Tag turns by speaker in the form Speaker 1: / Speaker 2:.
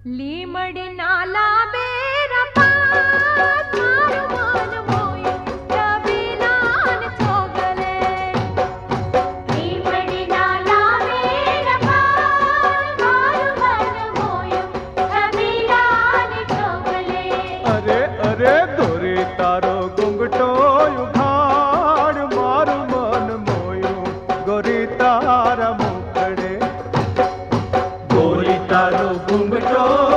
Speaker 1: લીમડી નાલા બેરા પાર મારું મન મોયું રવિલાલ ચોગલે લીમડી નાલા બેરા પાર મારું મન મોયું રવિલાલ ચોગલે
Speaker 2: અરે અરે ગોરી તારો ઘૂંઘટો ઉઘાડ મારું મન મોયું ગોરી તારા મુખડે ગોરી તારો ઘૂંઘટો